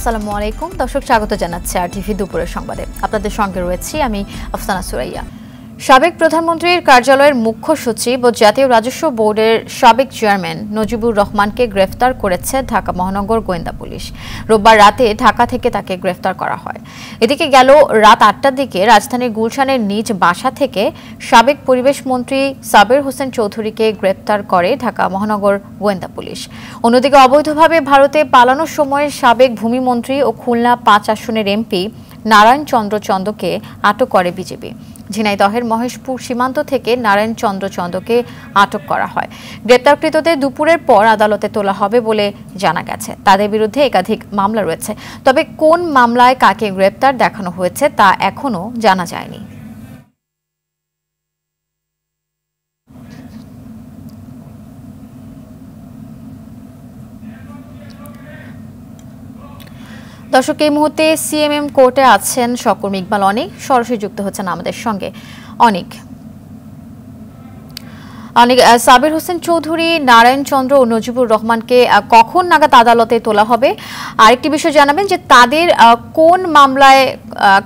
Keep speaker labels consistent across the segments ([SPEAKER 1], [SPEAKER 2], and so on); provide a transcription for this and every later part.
[SPEAKER 1] আসসালামু আলাইকুম দর্শক, স্বাগত জানাচ্ছি আরটিভি দুপুরের সংবাদে। আপনাদের সঙ্গে রয়েছি আমি আফসানা সুরাইয়া। সাবেক প্রধানমন্ত্রীর কার্যালয়ের মুখ্য সচিব ও জাতীয় রাজস্ব বোর্ডের সাবেক চেয়ারম্যান নজিবুর রহমানকে গ্রেফতার করেছে ঢাকা মহানগর গোয়েন্দা পুলিশ। রোববার রাতে ঢাকা থেকে তাকে গ্রেফতার করা হয়। এদিকে গেল রাত ৮টার দিকে রাজধানীর গুলশানের নিজ বাসা থেকে সাবেক পরিবেশ মন্ত্রী সাবের হোসেন চৌধুরীকে গ্রেফতার করে ঢাকা মহানগর গোয়েন্দা পুলিশ। অন্যদিকে অবৈধভাবে ভারতে পালানোর সময় সাবেক ভূমিমন্ত্রী ও খুলনা ৫ আসনের এমপি নারায়ণ চন্দ্র চন্দকে আটক করে বিজেপি। ঝিনাইদহের মহেশপুর সীমান্ত থেকে নারায়ণ চন্দ্র চন্দকে আটক করা হয়। গ্রেপ্তারকৃতদের দুপুরের পর আদালতে তোলা হবে বলে জানা গেছে। তাদের বিরুদ্ধে একাধিক মামলা রয়েছে, তবে কোন মামলায় কাকে গ্রেপ্তার দেখানো হয়েছে তা এখনো জানা যায়নি। দর্শক, এই মুহূর্তে সিএমএম কোর্টে আছেন সহকর্মী ইকবাল অনিক, সরাসরি যুক্ত হচ্ছেন আমাদের সঙ্গে। অনিক, সাবের হোসেন চৌধুরী, নারায়ণ চন্দ্র ও নজিবুর রহমানকে কখন নাগাদ আদালতে তোলা হবে? আরেকটি বিষয় জানাবেন যে তাদের কোন মামলায়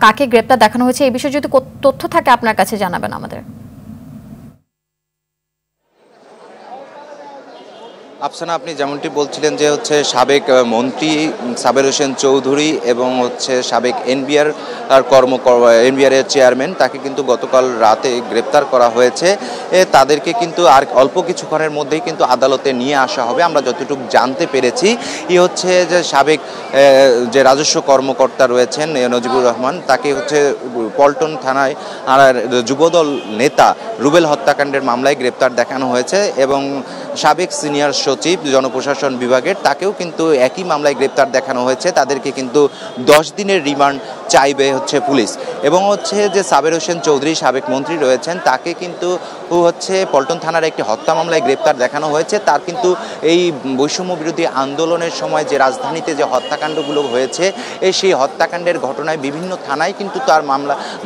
[SPEAKER 1] কাকে গ্রেপ্তার দেখানো হয়েছে, এই বিষয়ে যদি তথ্য থাকে আপনার কাছে জানাবেন আমাদের।
[SPEAKER 2] আফসানা, আপনি যেমনটি বলছিলেন যে সাবেক মন্ত্রী সাবের হোসেন চৌধুরী এবং সাবেক এনবিআর এর চেয়ারম্যান, তাকে কিন্তু গতকাল রাতে গ্রেপ্তার করা হয়েছে। তাদেরকে কিন্তু আর অল্প কিছুক্ষণের মধ্যেই কিন্তু আদালতে নিয়ে আসা হবে। আমরা যতটুকু জানতে পেরেছি যে সাবেক যে রাজস্ব কর্মকর্তা রয়েছেন নজিবুর রহমান, তাকে পল্টন থানায় যুবদল নেতা রুবেল হত্যাকাণ্ডের মামলায় গ্রেপ্তার দেখানো হয়েছে এবং সাবেক সিনিয়র সচিব জনপ্রশাসন বিভাগের, তাকেও কিন্তু একই মামলায় গ্রেপ্তার দেখানো হয়েছে। তাদেরকে কিন্তু 10 দিনের রিমান্ড চাইবে পুলিশ। এবং যে সাবের হোসেন চৌধুরী সাবেক মন্ত্রী রয়েছেন, তাকে কিন্তু পল্টন থানার একটি হত্যা মামলায় গ্রেপ্তার দেখানো হয়েছে। তার কিন্তু এই বৈষম্য বিরোধী আন্দোলনের সময় যে রাজধানীতে যে হত্যাকাণ্ডগুলো হয়েছে, সেই হত্যাকাণ্ডের ঘটনায় বিভিন্ন থানায় কিন্তু তার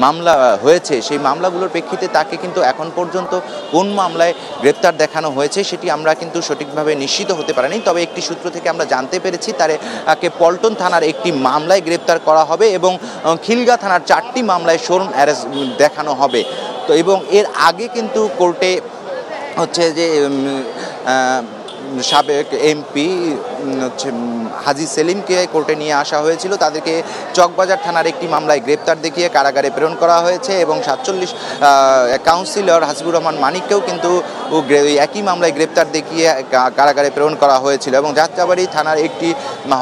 [SPEAKER 2] মামলা হয়েছে। সেই মামলাগুলোর প্রেক্ষিতে তাকে কিন্তু এখন পর্যন্ত কোন মামলায় গ্রেপ্তার দেখানো হয়েছে সেটি আমরা কিন্তু সঠিকভাবে নিশ্চিত হতে পারিনি। তবে একটি সূত্র থেকে আমরা জানতে পেরেছি তাকে পল্টন থানার একটি মামলায় গ্রেপ্তার করা হবে এবং খিলগা থানার 4টি মামলায় শোরন অ্যারেস্ট দেখানো হবে। তো এবং এর আগে কিন্তু কোর্টে যে সাবেক এমপি হাজি সেলিমকে কোর্টে নিয়ে আসা হয়েছিল। তাদেরকে চকবাজার থানার একটি মামলায় গ্রেপ্তার দেখিয়ে কারাগারে প্রেরণ করা হয়েছে এবং 47 কাউন্সিলর হাসিবুর রহমান মানিককেও কিন্তু একই মামলায় গ্রেপ্তার দেখিয়ে কারাগারে প্রেরণ করা হয়েছিল। এবং যাত্রাবাড়ি থানার একটি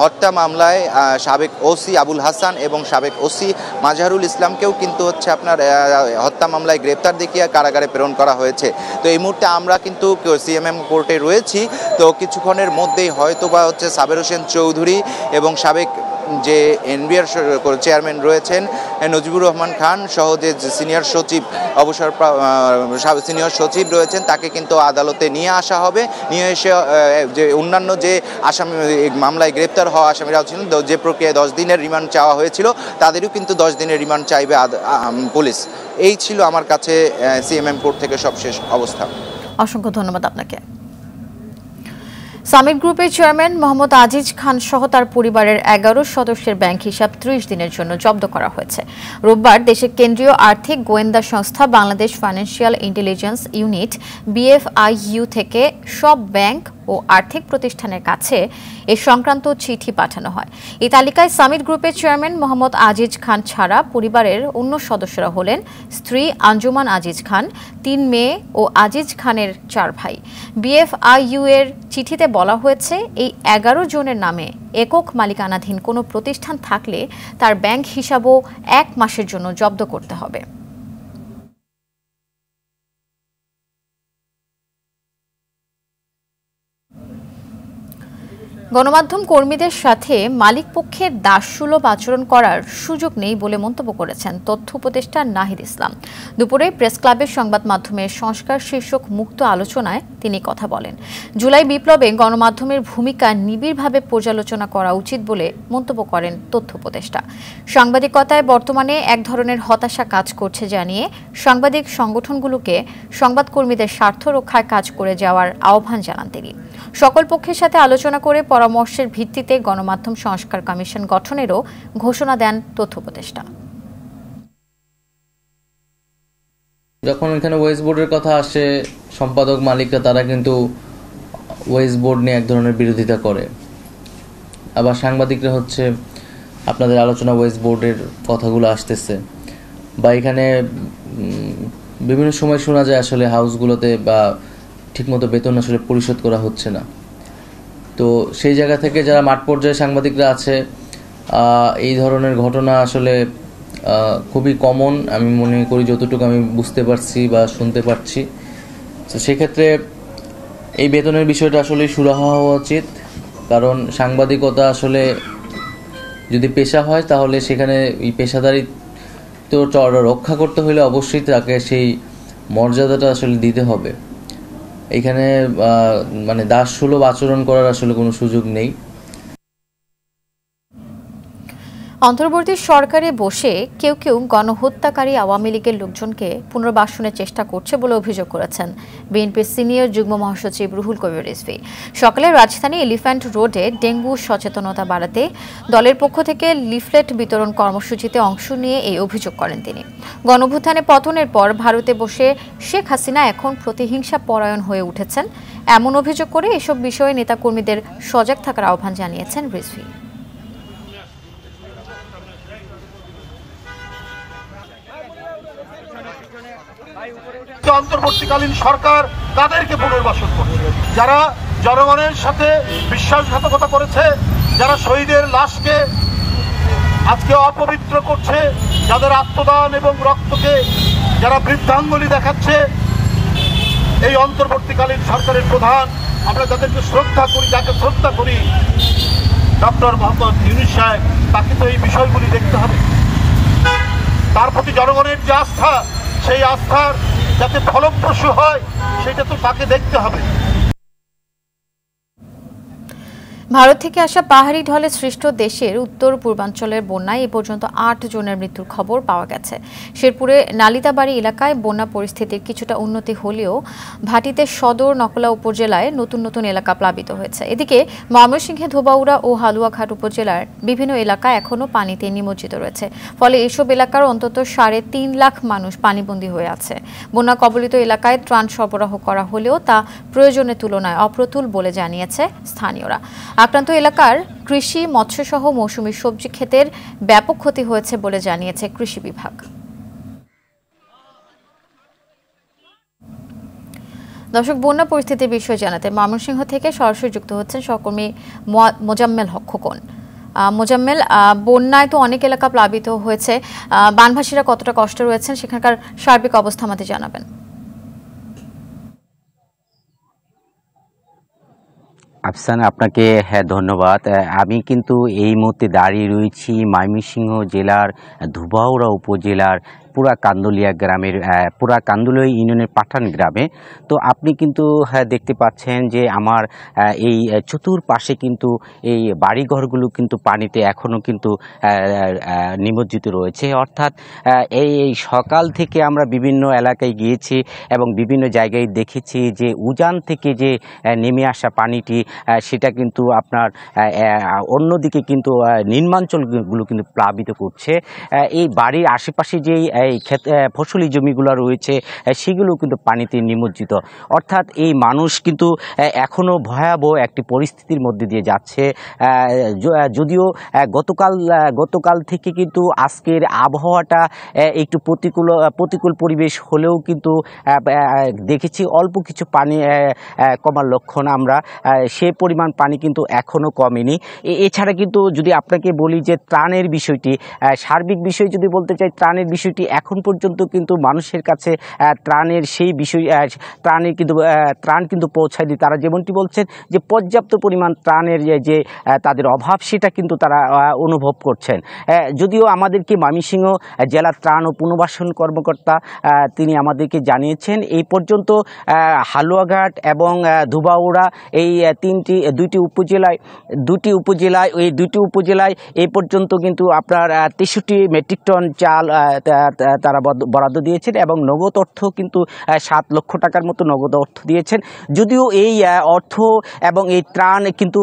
[SPEAKER 2] হত্যা মামলায় সাবেক ওসি আবুল হাসান এবং সাবেক ওসি মাজহারুল ইসলামকেও কিন্তু আপনার হত্যা মামলায় গ্রেপ্তার দেখিয়ে কারাগারে প্রেরণ করা হয়েছে। তো এই মুহূর্তে আমরা কিন্তু সিএমএম কোর্টে রয়েছি। তো কিছুক্ষণের মধ্যেই হয়তোবা সাবের হোসেন চৌধুরী এবং সাবেক যে এনবিআর চেয়ারম্যান রয়েছেন নজিবুর রহমান খান সহ যে সিনিয়র সচিব সিনিয়র সচিব রয়েছেন, তাকে কিন্তু আদালতে নিয়ে আসা হবে। নিয়ে এসে যে অন্যান্য যে আসামি মামলায় গ্রেপ্তার হওয়া আসামিরা ছিলেন, যে প্রক্রিয়ায় 10 দিনের রিমান্ড চাওয়া হয়েছিল, তাদেরও কিন্তু 10 দিনের রিমান্ড চাইবে পুলিশ। এই ছিল আমার কাছে সিএমএম কোর্ট থেকে সবশেষ অবস্থা।
[SPEAKER 1] অসংখ্য ধন্যবাদ আপনাকে। সামিট গ্রুপের চেয়ারম্যান মোহাম্মদ আজিজ খান সহ তার পরিবারের 11 সদস্যের ব্যাংক হিসাব 30 দিনের জন্য জব্দ করা হয়েছে। রোববার দেশের কেন্দ্রীয় আর্থিক গোয়েন্দা সংস্থা Bangladesh financial intelligence unit BFIU থেকে সব ব্যাংক ও আর্থিক প্রতিষ্ঠানের কাছে এ সংক্রান্ত চিঠি পাঠানো হয়। এই তালিকায় সামিট গ্রুপের চেয়ারম্যান মোহাম্মদ আজিজ খান ছাড়া পরিবারের অন্য সদস্যরা হলেন স্ত্রী আঞ্জুমান আজিজ খান, 3 মেয়ে ও আজিজ খানের 4 ভাই। BFIU এর চিঠিতে বলা হয়েছে এই 11 জনের নামে একক মালিকানাধীন কোনো প্রতিষ্ঠান থাকলে তার ব্যাংক হিসাবও 1 মাসের জন্য জব্দ করতে হবে। গণমাধ্যম কর্মীদের সাথে মালিক পক্ষের দাসসুলভ আচরণ করার সুযোগ নেই বলে মন্তব্য করেছেন তথ্য উপদেষ্টা নাহিদ ইসলাম। দুপুরে প্রেস ক্লাবের সংবাদ মাধ্যমের সংস্কার শীর্ষক মুক্ত আলোচনায় তিনি কথা বলেন। জুলাই বিপ্লবে গণমাধ্যমের ভূমিকা নিবিড়ভাবে পর্যালোচনা করা উচিত বলে মন্তব্য করেন তথ্য উপদেষ্টা। সাংবাদিকতায় বর্তমানে এক ধরনের হতাশা কাজ করছে জানিয়ে সাংবাদিক সংগঠনগুলোকে সংবাদকর্মীদের স্বার্থ রক্ষায় কাজ করে যাওয়ার আহ্বান জানান তিনি। সকল পক্ষের সাথে আলোচনা করে পরামর্শের ভিত্তিতে গণমাধ্যম সংস্কার কমিশন গঠনেরও ঘোষণা দেন তথ্য উপদেষ্টা।
[SPEAKER 3] যখন এখানে ওয়েস বোর্ডের কথা আসে, সম্পাদক মালিকরা তারা কিন্তু ওয়েস বোর্ড নিয়ে এক ধরনের বিরোধিতা করে। আবার সাংবাদিকরা হচ্ছে আপনাদের আলোচনা ওয়েস বোর্ডের কথাগুলো আসতেছে, বা এখানে বিভিন্ন সময় শোনা যায় আসলে হাউসগুলোতে বা ঠিকমতো বেতন আসলে পরিশোধ করা হচ্ছে না। তো সেই জায়গা থেকে যারা মাঠ পর্যায়ে সাংবাদিকরা আছে, এই ধরনের ঘটনা আসলে খুবই কমন আমি মনে করি, যতটুকু আমি বুঝতে পারছি বা শুনতে পারছি। তো সেক্ষেত্রে এই বেতনের বিষয়টা আসলে সুরাহা হওয়া উচিত, কারণ সাংবাদিকতা আসলে যদি পেশা হয় তাহলে সেখানে এই পেশাদারিত্ব রক্ষা করতে হলে অবশ্যই তাকে সেই মর্যাদাটা আসলে দিতে হবে। এখানে মানে দাসসুলভ আচরণ করার আসলে কোনো সুযোগ নেই।
[SPEAKER 1] অন্তর্বর্তী সরকারে বসে কেউ কেউ গণহত্যাকারী আওয়ামী লীগের লোকজনকে পুনর্বাসনের চেষ্টা করছে বলে অভিযোগ করেছেন বিএনপির সিনিয়র যুগ্ম মহাসচিব রুহুল কবির রিজভী। সকালে রাজধানী এলিফ্যান্ট রোডে ডেঙ্গু সচেতনতা বাড়াতে দলের পক্ষ থেকে লিফলেট বিতরণ কর্মসূচিতে অংশ নিয়ে এই অভিযোগ করেন তিনি। গণঅভ্যুত্থানে পতনের পর ভারতে বসে শেখ হাসিনা এখন প্রতিহিংসা পরায়ণ হয়ে উঠেছেন এমন অভিযোগ করে এসব বিষয়ে নেতাকর্মীদের সজাগ থাকার আহ্বান জানিয়েছেন রিজভী।
[SPEAKER 4] অন্তর্বর্তীকালীন সরকার তাদেরকে পুনর্বাসন করছে, যারা জনগণের সাথে বিশ্বাসঘাতকতা করেছে, যারা শহীদের লাশকে আজকে অপবিত্র করছে, যাদের আত্মদান এবং রক্তকে যারা বৃদ্ধাঙ্গুলি দেখাচ্ছে। এই অন্তর্বর্তীকালীন সরকারের প্রধান, আমরা যাদেরকে শ্রদ্ধা করি, যাকে শ্রদ্ধা করি, ডক্টর মোহাম্মদ ইউনূস সাহেব, তাকে তো এই বিষয়গুলি দেখতে হবে। তার প্রতি জনগণের যে আস্থা, সেই আস্থার যাতে ফলপ্রসূ হয় সেটা তো তাকে দেখতে হবে।
[SPEAKER 1] ভারত থেকে আসা পাহাড়ি ঢলে সৃষ্ট দেশের উত্তর পূর্বাঞ্চলের বন্যায় এ পর্যন্ত ৮ জনের মৃত্যুর খবর পাওয়া গেছে। শেরপুরে নালিতাবাড়ি এলাকায় বন্যা পরিস্থিতির কিছুটা উন্নতি হলেও ভাটিতে সদর নকলা উপজেলায় নতুন নতুন এলাকা প্লাবিত হয়েছে। এদিকে ময়মনসিংহে ধোবাউড়া ও হালুয়াঘাট উপজেলার বিভিন্ন এলাকা এখনও পানিতে নিমজ্জিত রয়েছে। ফলে এসব এলাকার অন্তত ৩.৫ লাখ মানুষ পানিবন্দী হয়ে আছে। বন্যা কবলিত এলাকায় ত্রাণ সরবরাহ করা হলেও তা প্রয়োজনের তুলনায় অপ্রতুল বলে জানিয়েছে স্থানীয়রা। আক্রান্ত এলাকার কৃষি, মৎস্যসহ মৌসুমী সবজি ক্ষেতের ব্যাপক ক্ষতি হয়েছে বলে জানিয়েছে কৃষি বিভাগ। দর্শক, বন্যা পরিস্থিতির বিষয়ে জানাতে ময়মনসিংহ থেকে সরাসরি যুক্ত হচ্ছেন সহকর্মী মোজাম্মেল হক খোকন। মোজাম্মেল, বন্যায় তো অনেক এলাকা প্লাবিত হয়েছে, বানভাসীরা কতটা কষ্ট রয়েছেন সেখানকার সার্বিক অবস্থা আমাদের জানাবেন।
[SPEAKER 5] আফসানা, আপনাকে ধন্যবাদ। আমি কিন্তু এই মুহূর্তে দাঁড়িয়ে রয়েছি ময়মনসিংহ জেলার ধোবাউড়া উপজেলার পুরা কান্দুলিয়া গ্রামের পুরা কান্দুলিয়া ইউনিয়নের পাঠান গ্রামে। তো আপনি কিন্তু দেখতে পাচ্ছেন যে আমার এই চতুর্পাশে কিন্তু এই বাড়িঘরগুলো কিন্তু পানিতে এখনও কিন্তু নিমজ্জিত রয়েছে। অর্থাৎ এই সকাল থেকে আমরা বিভিন্ন এলাকায় গিয়েছি এবং বিভিন্ন জায়গায় দেখেছি যে উজান থেকে যে নেমে আসা পানিটি সেটা কিন্তু আপনার অন্যদিকে কিন্তু নিম্নাঞ্চলগুলো কিন্তু প্লাবিত করছে। এই বাড়ির আশেপাশে যেই এই ফসলি জমিগুলো রয়েছে সেগুলো কিন্তু পানিতে নিমজ্জিত। অর্থাৎ এই মানুষ কিন্তু এখনও ভয়াবহ একটি পরিস্থিতির মধ্যে দিয়ে যাচ্ছে। যদিও গতকাল থেকে কিন্তু আজকের আবহাওয়াটা একটু প্রতিকূল পরিবেশ হলেও কিন্তু দেখেছি অল্প কিছু পানি কমার লক্ষণ আমরা, সে পরিমাণ পানি কিন্তু এখনও কমেনি। এছাড়া কিন্তু যদি আপনাকে বলি যে ত্রাণের বিষয়টি, সার্বিক বিষয় যদি বলতে চাই, ত্রাণের বিষয়টি এখন পর্যন্ত কিন্তু মানুষের কাছে ত্রাণের সেই বিষয় ত্রাণ কিন্তু পৌঁছায় দিই। তারা যেমনটি বলছেন যে পর্যাপ্ত পরিমাণ ত্রাণের যে তাদের অভাব সেটা কিন্তু তারা অনুভব করছেন। যদিও আমাদেরকে ময়মনসিংহ জেলা ত্রাণ ও পুনর্বাসন কর্মকর্তা তিনি আমাদেরকে জানিয়েছেন এই পর্যন্ত হালুয়াঘাট এবং ধুবাউড়া এই দুইটি উপজেলায় এই পর্যন্ত কিন্তু আপনার 63 মেট্রিক টন চাল তারা বরাদ্দ দিয়েছেন এবং নগদ অর্থ কিন্তু 7 লক্ষ টাকার মতো নগদ অর্থ দিয়েছেন। যদিও এই অর্থ এবং এই ত্রাণ কিন্তু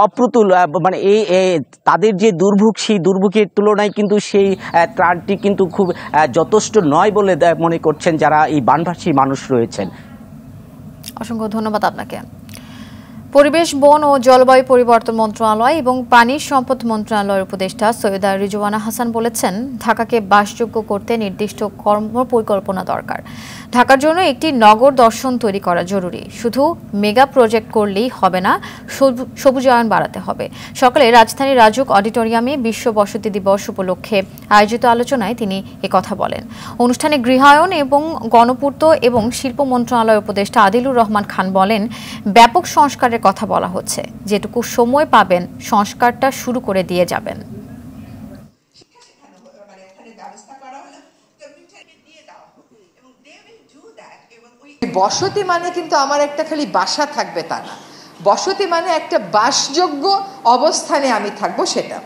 [SPEAKER 5] অপ্রতুল, মানে এই তাদের যে দুর্ভোগ সেই দুর্ভোগের তুলনায় কিন্তু সেই ত্রাণটি কিন্তু খুব যথেষ্ট নয় বলে মনে করছেন যারা এই বানভাসী মানুষ রয়েছেন।
[SPEAKER 1] অসংখ্য ধন্যবাদ আপনাকে। পরিবেশ, বন ও জলবায়ু পরিবর্তন মন্ত্রণালয় এবং পানি সম্পদ মন্ত্রণালয়ের উপদেষ্টা সৈয়দা রিজওয়ানা হাসান বলেছেন, ঢাকাকে বাসযোগ্য করতে নির্দিষ্ট কর্মপরিকল্পনা দরকার। ঢাকার জন্য একটি নগর দর্শন তৈরি করা জরুরি। শুধু মেগা প্রজেক্ট করলেই হবে না, সবুজায়ন বাড়াতে হবে। সকালে রাজধানীর রাজুক অডিটোরিয়ামে বিশ্ব বসতি দিবস উপলক্ষে আয়োজিত আলোচনায় তিনি একথা বলেন। অনুষ্ঠানে গৃহায়ন এবং গণপূর্ত এবং শিল্প মন্ত্রণালয়ের উপদেষ্টা আদিলুর রহমান খান বলেন, ব্যাপক সংস্কারের কথা বলা হচ্ছে, যেটুকু সময় পাবেন সংস্কারটা শুরু করে দিয়ে যাবেন।
[SPEAKER 6] বসতি মানে কিন্তু আমার একটা খালি বাসা থাকবে তা না, বসতি মানে একটা বাসযোগ্য অবস্থানে আমি থাকবো। সেটা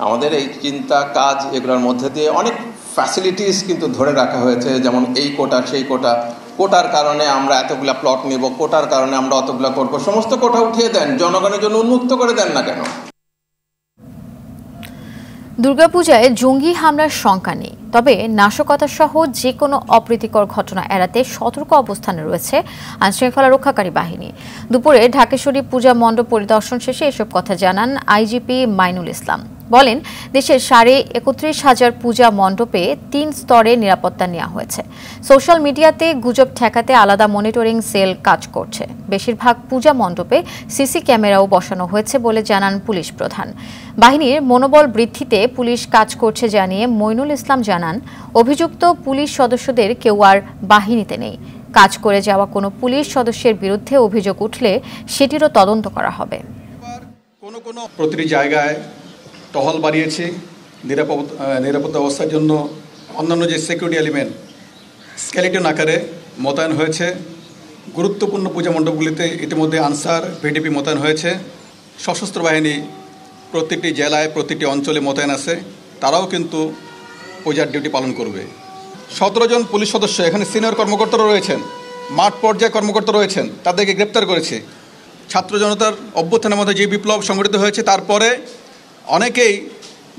[SPEAKER 7] আমাদের এই চিন্তা কাজ এগুলোর মধ্যে দিয়ে অনেক ফ্যাসিলিটিস কিন্তু ধরে রাখা হয়েছে, যেমন এই কোটা সেই কোটার কারণে আমরা এতগুলা প্লট নেব, কোটার কারণে আমরা অতগুলা করব। সমস্ত কোটা উঠিয়ে দেন, জনগণের জন্য উন্মুক্ত করে দেন না কেন?
[SPEAKER 1] দুর্গাপূজায় জঙ্গি হামলার শঙ্কা নেই, তবে নাশকতা সহ যে কোনো অপ্রীতিকর ঘটনা এড়াতে সতর্ক অবস্থানে রয়েছে আইনশৃঙ্খলা রক্ষাকারী বাহিনী। দুপুরে ঢাকেশ্বরী পূজা মণ্ডপ পরিদর্শন শেষে এসব কথা জানান আইজিপি মাইনুল ইসলাম। বলেন, দেশের 31,500 পূজা মণ্ডপে 3 স্তরে নিরাপত্তা নেওয়া হয়েছে। সোশ্যাল মিডিয়াতে গুজব ঠেকাতে আলাদা মনিটরিং সেল কাজ করছে। বেশিরভাগ পূজা মণ্ডপে সিসি ক্যামেরাও বসানো হয়েছে বলে জানান পুলিশ প্রধান। বাহিনীর মনোবল বৃদ্ধিতে পুলিশ কাজ করছে জানিয়ে মইনুল ইসলাম জানান, অভিযুক্ত পুলিশ সদস্যদের কেউ আর বাহিনীতে নেই। কাজ করে যাওয়া কোনো পুলিশ সদস্যের বিরুদ্ধে অভিযোগ উঠলে সেটিরও তদন্ত করা হবে।
[SPEAKER 8] প্রতিটি জায়গায় টহল বাড়িয়েছি, নিরাপত্তা অবস্থার জন্য অন্যান্য যে সিকিউরিটি এলিমেন্ট স্কেলিটন আকারে মোতায়েন হয়েছে। গুরুত্বপূর্ণ পূজা মণ্ডপগুলিতে ইতিমধ্যে আনসার ভিডিপি মোতায়েন হয়েছে। সশস্ত্র বাহিনী প্রতিটি জেলায় প্রতিটি অঞ্চলে মোতায়েন আছে, তারাও কিন্তু পূজার ডিউটি পালন করবে। 17 জন পুলিশ সদস্য, এখানে সিনিয়র কর্মকর্তারা রয়েছেন, মাঠ পর্যায়ে কর্মকর্তা রয়েছেন, তাদেরকে গ্রেপ্তার করেছে। ছাত্র জনতার অভ্যুত্থানের মধ্যে যে বিপ্লব সংগঠিত হয়েছে তারপরে অনেকেই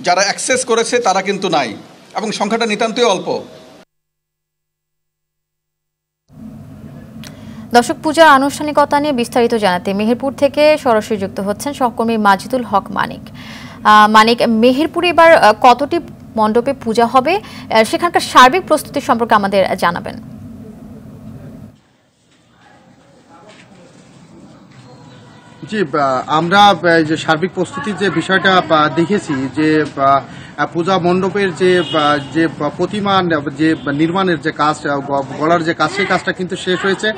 [SPEAKER 8] যারা অ্যাক্সেস করেছে তারা কিন্তু নাই, এবং সংখ্যাটা নিতান্তই অল্প।
[SPEAKER 1] দর্শক, পূজার আনুষ্ঠানিকতা নিয়ে বিস্তারিত জানাতে মেহেরপুর থেকে সরাসরি যুক্ত হচ্ছেন সহকর্মী মাজিদুল হক মানিক। মেহেরপুরে এবার কতটি মণ্ডপে পূজা হবে, সেখানকার সার্বিক প্রস্তুতি সম্পর্কে আমাদের জানাবেন।
[SPEAKER 4] জি, আমরা যে সার্বিক প্রস্তুতির যে বিষয়টা দেখেছি, যে পূজা মণ্ডপের যে প্রতিমা যে নির্মাণের যে কাজ, গড়ার যে কাজ, সেই কাজটা কিন্তু শেষ হয়েছে।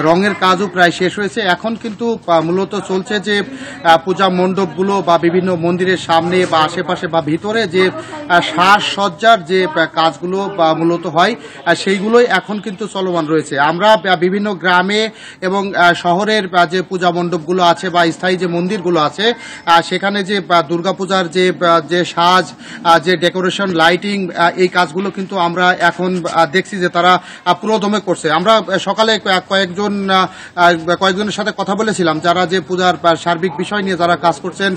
[SPEAKER 4] রঙের কাজও প্রায় শেষ হয়েছে। এখন কিন্তু মূলত চলছে যে পূজা মণ্ডপগুলো বা বিভিন্ন মন্দিরের সামনে বা আশেপাশে বা ভিতরে যে সাজসজ্জার যে কাজগুলো মূলত হয়, সেইগুলোই এখন কিন্তু চলমান রয়েছে। আমরা বিভিন্ন গ্রামে এবং শহরের যে পূজা মণ্ডপগুলো আছে বা স্থায়ী যে মন্দিরগুলো আছে, সেখানে যে দুর্গাপূজার যে সাজ, যে ডেকোরেশন, লাইটিং, এই কাজগুলো কিন্তু আমরা এখন দেখছি যে তারা পুরোদমে করছে। আমরা সকালে কয়েকজনের সাথে কথা বলেছিলাম, যারা যে পূজার সার্বিক বিষয় নিয়ে যারা কাজ করছেন,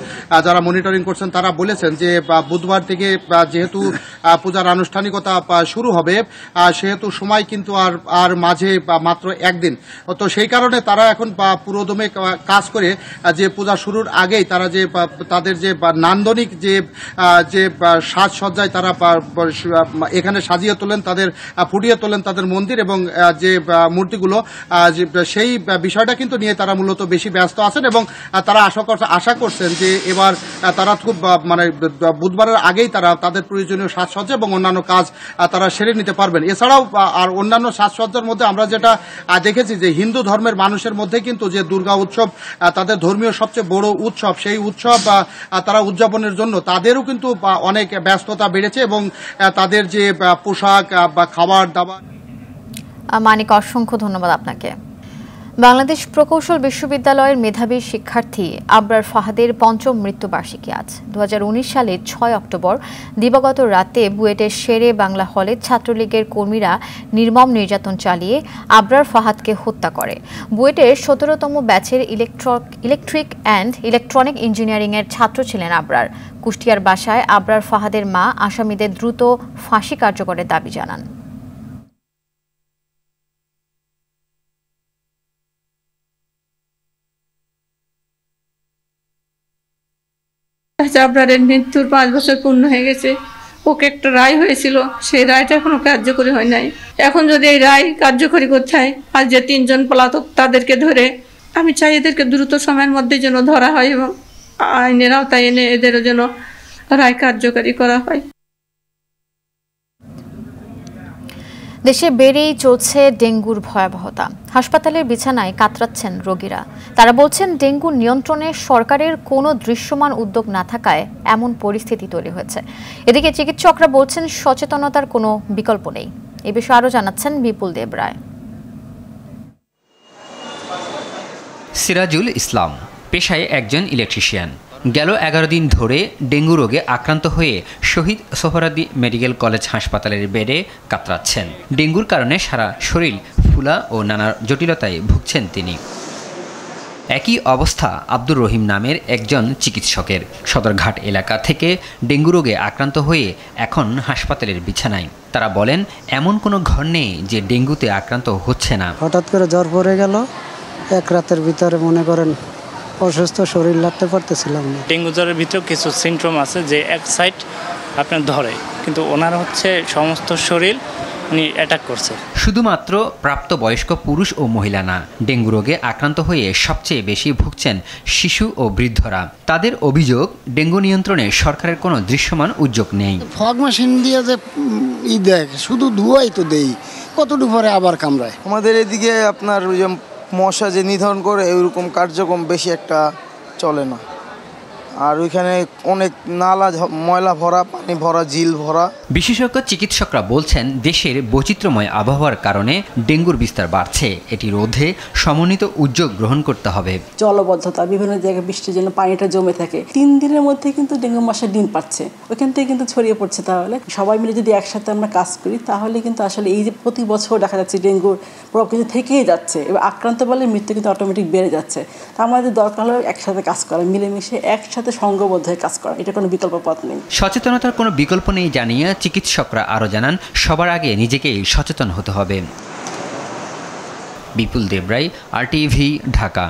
[SPEAKER 4] যারা মনিটরিং করছেন, তারা বলেছেন যে বুধবার থেকে যেহেতু পূজার আনুষ্ঠানিকতা শুরু হবে, সেহেতু সময় কিন্তু আর মাঝে মাত্র একদিন। তো সেই কারণে তারা এখন পুরোদমে কাজ করে যে পূজা শুরুর আগেই তারা যে তাদের যে নান্দনিক যে
[SPEAKER 9] সাজসজ্জায় তারা এখানে সাজিয়ে তোলেন, তাদের ফুটিয়ে তোলেন তাদের মন্দির এবং যে মূর্তিগুলো, সেই বিষয়টা কিন্তু নিয়ে তারা মূলত বেশি ব্যস্ত আছেন এবং তারা আশা করছেন যে এবার তারা খুব মানে বুধবারের আগেই তারা তাদের প্রয়োজনীয় সাজসজ্জা এবং অন্যান্য কাজ তারা সেরে নিতে পারবেন। এছাড়াও আর অন্যান্য সাজসজ্জার মধ্যে আমরা যেটা দেখেছি যে হিন্দু ধর্মের মানুষের মধ্যে কিন্তু যে দুর্গা উৎসব তাদের ধর্মীয় সবচেয়ে বড় উৎসব, সেই উৎসব তারা উদযাপনের জন্য তাদেরও কিন্তু অনেক ব্যস্ততা বেড়েছে এবং তাদের যে পোশাক বা খাবার দাবার।
[SPEAKER 1] মানিক, অসংখ্য ধন্যবাদ আপনাকে। বাংলাদেশ প্রকৌশল বিশ্ববিদ্যালয়ের মেধাবী শিক্ষার্থী আবরার ফাহাদের পঞ্চম মৃত্যুবার্ষিকী আজ। 2019 সালের 6 অক্টোবর দিবাগত রাতে বুয়েটের শেরে বাংলা হলে ছাত্রলীগের কর্মীরা নির্মম নির্যাতন চালিয়ে আবরার ফাহাদকে হত্যা করে। বুয়েটের 17তম ব্যাচের ইলেকট্রিক অ্যান্ড ইলেকট্রনিক ইঞ্জিনিয়ারিংয়ের ছাত্র ছিলেন আবরার। কুষ্টিয়ার বাসায় আবরার ফাহাদের মা আসামিদের দ্রুত ফাঁসি কার্যকরের দাবি জানান।
[SPEAKER 10] আবরারের মৃত্যুর 5 বছর পূর্ণ হয়ে গেছে। ওকে একটা রায় হয়েছিল, সেই রায়টা এখনো কার্যকরী হয় নাই। এখন যদি এই রায় কার্যকরী করতে হয়, আর যে 3 জন পলাতক তাদেরকে ধরে, আমি চাই এদেরকে দ্রুত সময়ের মধ্যে যেন ধরা হয় এবং আইনের আওতায় এনে এদেরও যেন রায় কার্যকরী করা হয়।
[SPEAKER 1] দেশে বেড়েই চলছে ডেঙ্গুর ভয়াবহতা। হাসপাতালের বিছানায় কাতরাচ্ছেন রোগীরা। তারা বলছেন ডেঙ্গু নিয়ন্ত্রণে সরকারের কোনো দৃশ্যমান উদ্যোগ না থাকায় এমন পরিস্থিতি তৈরি হয়েছে। এদিকে চিকিৎসকরা বলছেন সচেতনতার কোনো বিকল্প নেই। এ বিষয়ে আরও জানাচ্ছেন বিপুল দেবরায়।
[SPEAKER 11] সিরাজুল ইসলাম পেশায় একজন ইলেকট্রিশিয়ান। গেল 11 দিন ধরে ডেঙ্গু রোগে আক্রান্ত হয়ে শহীদ সোহরাওয়ার্দী মেডিকেল কলেজ হাসপাতালের বেডে কাতরাচ্ছেন। ডেঙ্গুর কারণে সারা শরীর ফুলা ও নানা জটিলতায় ভুগছেন তিনি। একই অবস্থা আব্দুর রহিম নামের একজন চিকিৎসকের। সদরঘাট এলাকা থেকে ডেঙ্গু রোগে আক্রান্ত হয়ে এখন হাসপাতালের বিছানায়। তারা বলেন এমন কোনো ঘর নেই যে ডেঙ্গুতে আক্রান্ত হচ্ছে না।
[SPEAKER 12] হঠাৎ করে জ্বর পড়ে গেল, এক রাতের ভিতরে মনে করেন অসুস্থ শরীর লাগতে পারতেছিলাম না।
[SPEAKER 13] ডেঙ্গু জ্বরের ভিতরে কিছু সিমটম আছে যে এক সাইড আপনার ধরে, কিন্তু ওনার হচ্ছে সমস্ত শরীর উনি অ্যাটাক করছে।
[SPEAKER 11] শুধুমাত্র প্রাপ্তবয়স্ক পুরুষ ও মহিলা না, ডেঙ্গু রোগে আক্রান্ত হয়ে সবচেয়ে বেশি ভুগছেন শিশু ও বৃদ্ধরা। তাদের অভিযোগ ডেঙ্গু নিয়ন্ত্রণে সরকারের কোনো দৃশ্যমান উদ্যোগ নেই।
[SPEAKER 12] ফগ মেশিন দিয়ে যে দেখ শুধু ধুয়াই তো দেই, কতটুকু পরে আবার কামড়ায়।
[SPEAKER 14] আমাদের এদিকে আপনার মশা যে নিধন করে ওইরকম কার্যক্রম বেশি একটা চলে না। আর ওইখানে অনেক নালা ময়লা ভরা, পানি ভরা, ঝিল ভরা।
[SPEAKER 11] বিশেষজ্ঞ চিকিৎসকরা বলছেন দেশের বৈচিত্র্যময় আবহাওয়ার কারণে ডেঙ্গুর বিস্তার বাড়ছে। এটি রোধে সমন্বিত উদ্যোগ গ্রহণ করতে হবে।
[SPEAKER 15] জলবদ্ধতা, বিভিন্ন জায়গায় বৃষ্টির জন্য পানিটা জমে থাকে। 3 দিনের মধ্যে কিন্তু ডেঙ্গু মশার ডিম পাচ্ছে, ওইখান থেকে কিন্তু ছড়িয়ে পড়ছে। তাহলে সবাই মিলে যদি একসাথে আমরা কাজ করি তাহলে কিন্তু আসলে এই যে প্রতি বছর দেখা যাচ্ছে ডেঙ্গুর প্রভাব কিন্তু থেকেই যাচ্ছে এবং আক্রান্ত বলে মৃত্যু কিন্তু অটোমেটিক বেড়ে যাচ্ছে। তা আমাদের দরকার হলো একসাথে কাজ করা, মিলেমিশে একসাথে সংঘবদ্ধ হয়ে কাজ করা। এটা কোনো বিকল্প পথ নেই।
[SPEAKER 11] সচেতনতার কোনো বিকল্প নেই জানিয়ে চিকিৎসকরা আরও জানান সবার আগে নিজেকেই সচেতন হতে হবে। বিপুল দেবরায়, RTV, ঢাকা।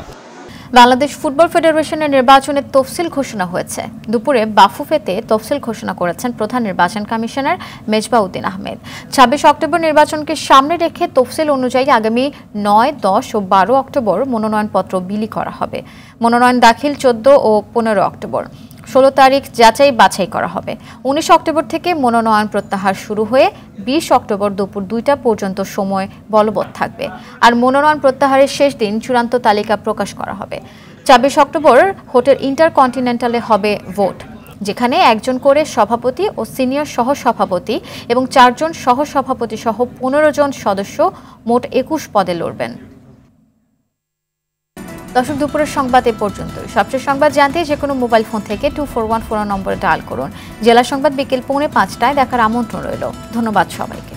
[SPEAKER 1] বাংলাদেশ ফুটবল ফেডারেশনের নির্বাচনের তফসিল ঘোষণা হয়েছে। দুপুরে বাফুফেতে তফসিল ঘোষণা করেছেন প্রধান নির্বাচন কমিশনার মেজবাউদ্দিন আহমেদ। 26 অক্টোবর নির্বাচনকে সামনে রেখে তফসিল অনুযায়ী আগামী 9, 10 ও 12 অক্টোবর মনোনয়নপত্র বিলি করা হবে। মনোনয়ন দাখিল 14 ও 15 অক্টোবর। 16 তারিখ যাচাই বাছাই করা হবে। 19 অক্টোবর থেকে মনোনয়ন প্রত্যাহার শুরু হয়ে 20 অক্টোবর দুপুর 2টা পর্যন্ত সময় বলবৎ থাকবে। আর মনোনয়ন প্রত্যাহারের শেষ দিন চূড়ান্ত তালিকা প্রকাশ করা হবে। 26 অক্টোবর হোটেল ইন্টারকন্টিনেন্টালে হবে ভোট, যেখানে একজন করে সভাপতি ও সিনিয়র সহসভাপতি এবং 4 জন সহসভাপতি সহ 15 জন সদস্য মোট 21 পদে লড়বেন। দর্শক, দুপুরের সংবাদ এ পর্যন্ত। সবচেয়ে সংবাদ জানতে যে কোনো মোবাইল ফোন থেকে 2414 নম্বরে ডায়াল করুন। জেলা সংবাদ বিকেল 4:45টায় দেখার আমন্ত্রণ রইল। ধন্যবাদ সবাইকে।